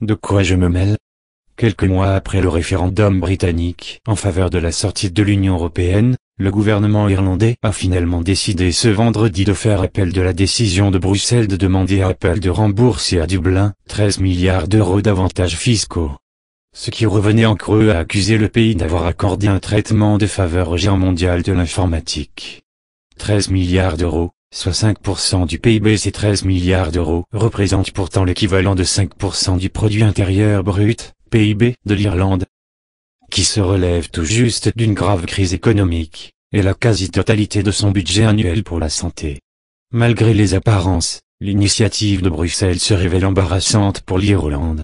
De quoi je me mêle? Quelques mois après le référendum britannique en faveur de la sortie de l'Union européenne, le gouvernement irlandais a finalement décidé ce vendredi de faire appel de la décision de Bruxelles de demander à Apple de rembourser à Dublin 13 milliards d'euros d'avantages fiscaux. Ce qui revenait en creux à accuser le pays d'avoir accordé un traitement de faveur au géant mondial de l'informatique. 13 milliards d'euros, soit 5% du PIB. Ces 13 milliards d'euros représentent pourtant l'équivalent de 5% du produit intérieur brut, PIB, de l'Irlande, qui se relève tout juste d'une grave crise économique, et la quasi-totalité de son budget annuel pour la santé. Malgré les apparences, l'initiative de Bruxelles se révèle embarrassante pour l'Irlande.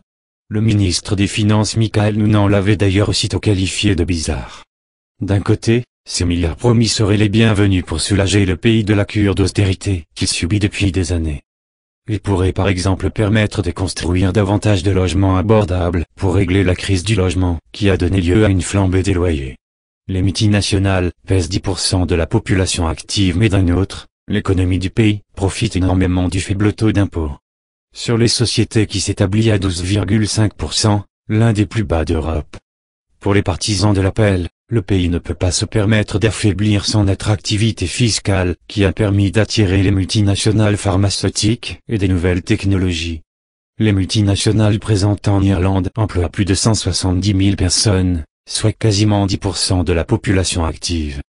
Le ministre des Finances Michael Noonan l'avait d'ailleurs aussitôt qualifié de bizarre. D'un côté, ces milliards promis seraient les bienvenus pour soulager le pays de la cure d'austérité qu'il subit depuis des années. Ils pourraient par exemple permettre de construire davantage de logements abordables pour régler la crise du logement qui a donné lieu à une flambée des loyers. Les multinationales pèsent 10% de la population active, mais d'un autre, l'économie du pays profite énormément du faible taux d'impôt sur les sociétés qui s'établit à 12,5%, l'un des plus bas d'Europe. Pour les partisans de l'appel, le pays ne peut pas se permettre d'affaiblir son attractivité fiscale qui a permis d'attirer les multinationales pharmaceutiques et des nouvelles technologies. Les multinationales présentes en Irlande emploient plus de 170 000 personnes, soit quasiment 10% de la population active.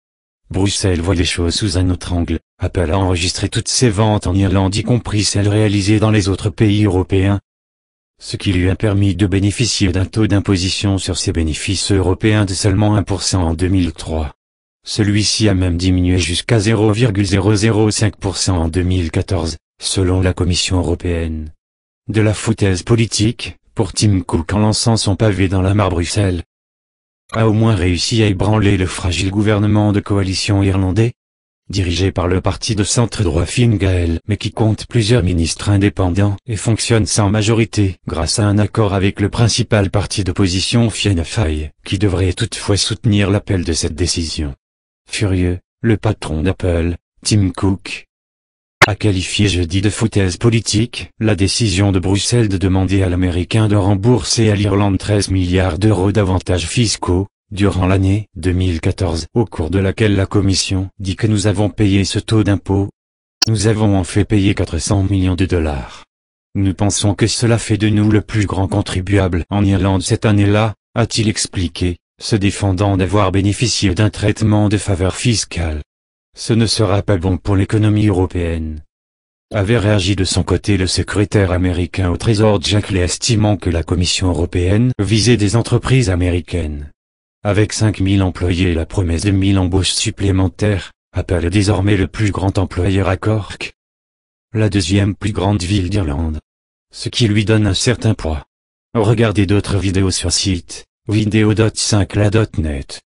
Bruxelles voit les choses sous un autre angle. Apple a enregistré toutes ses ventes en Irlande, y compris celles réalisées dans les autres pays européens, ce qui lui a permis de bénéficier d'un taux d'imposition sur ses bénéfices européens de seulement 1% en 2003. Celui-ci a même diminué jusqu'à 0,005% en 2014, selon la Commission européenne. De la foutaise politique, pour Tim Cook en lançant son pavé dans la mare. Bruxelles a au moins réussi à ébranler le fragile gouvernement de coalition irlandais, dirigé par le parti de centre-droit Fine Gael, mais qui compte plusieurs ministres indépendants et fonctionne sans majorité grâce à un accord avec le principal parti d'opposition Fianna Fáil, qui devrait toutefois soutenir l'appel de cette décision. Furieux, le patron d'Apple, Tim Cook, a qualifié jeudi de foutaise politique la décision de Bruxelles de demander à l'Américain de rembourser à l'Irlande 13 milliards d'euros d'avantages fiscaux durant l'année 2014, au cours de laquelle la Commission dit que nous avons payé ce taux d'impôt. Nous avons en fait payé 400 millions de dollars. Nous pensons que cela fait de nous le plus grand contribuable en Irlande cette année-là, a-t-il expliqué, se défendant d'avoir bénéficié d'un traitement de faveur fiscale. Ce ne sera pas bon pour l'économie européenne. Avait réagi de son côté le secrétaire américain au Trésor Jack Leigh, estimant que la Commission européenne visait des entreprises américaines. Avec 5000 employés et la promesse de 1000 embauches supplémentaires, Apple est désormais le plus grand employeur à Cork, la deuxième plus grande ville d'Irlande. Ce qui lui donne un certain poids. Regardez d'autres vidéos sur site, vidéo.5la.net.